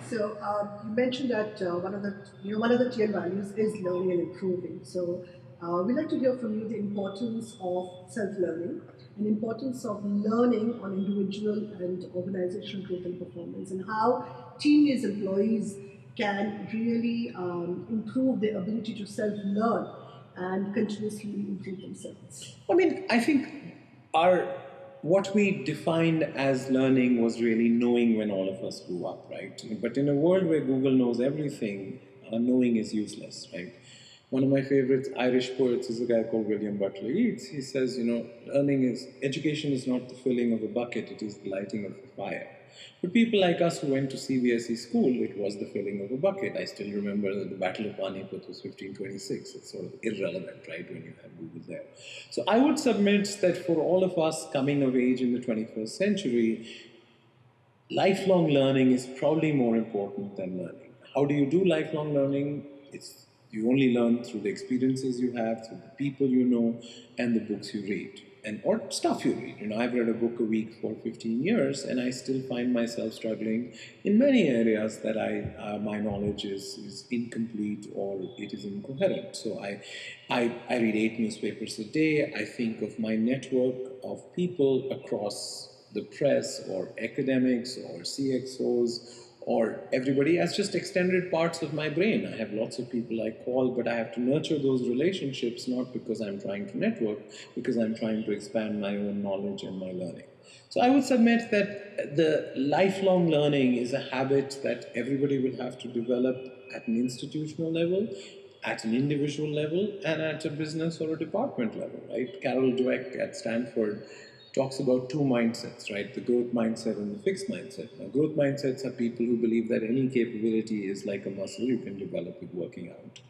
So you mentioned that one of the TN values is learning and improving. So we'd like to hear from you the importance of self-learning and importance of learning on individual and organizational growth and performance, and how team-based employees can really improve their ability to self-learn and continuously improve themselves. I mean, I think our what we defined as learning was really knowing when all of us grew up, right? But in a world where Google knows everything, knowing is useless, right? One of my favorite Irish poets is a guy called William Butler Yeats. He says, education is not the filling of a bucket, it is the lighting of a fire. But people like us who went to CBSE school, it was the filling of a bucket. I still remember that the Battle of Panipat was 1526. It's sort of irrelevant, right, when you have Google there. So I would submit that for all of us coming of age in the 21st century, lifelong learning is probably more important than learning. How do you do lifelong learning? It's you only learn through the experiences you have, through the people you know, and the books you read, and or stuff you read. I've read a book a week for 15 years, and I still find myself struggling in many areas that my knowledge is incomplete or it is incoherent. So I read 8 newspapers a day. I think of my network of people across the press or academics or CXOs or everybody as just extended parts of my brain. I have lots of people I call, but I have to nurture those relationships not because I'm trying to network, because I'm trying to expand my own knowledge and my learning. So I would submit that the lifelong learning is a habit that everybody will have to develop at an institutional level, at an individual level, and at a business or a department level, right? Carol Dweck at Stanford talks about two mindsets, right? The growth mindset and the fixed mindset. Now, growth mindsets are people who believe that any capability is like a muscle you can develop with working out.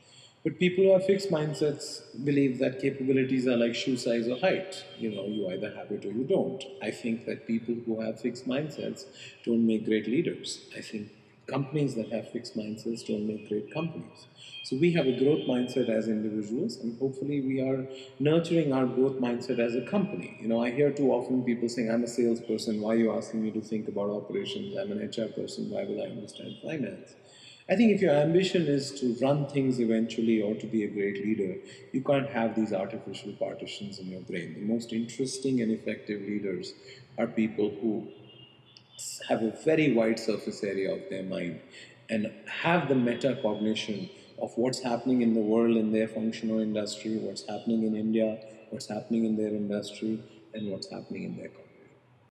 But people who have fixed mindsets believe that capabilities are like shoe size or height. You either have it or you don't. I think that people who have fixed mindsets don't make great leaders. I think companies that have fixed mindsets don't make great companies. So we have a growth mindset as individuals, and hopefully we are nurturing our growth mindset as a company. I hear too often people saying, I'm a salesperson, why are you asking me to think about operations? I'm an HR person, why will I understand finance? I think if your ambition is to run things eventually or to be a great leader, you can't have these artificial partitions in your brain. The most interesting and effective leaders are people who have a very wide surface area of their mind and have the metacognition of what's happening in the world in their functional industry, what's happening in India, what's happening in their industry, and what's happening in their country.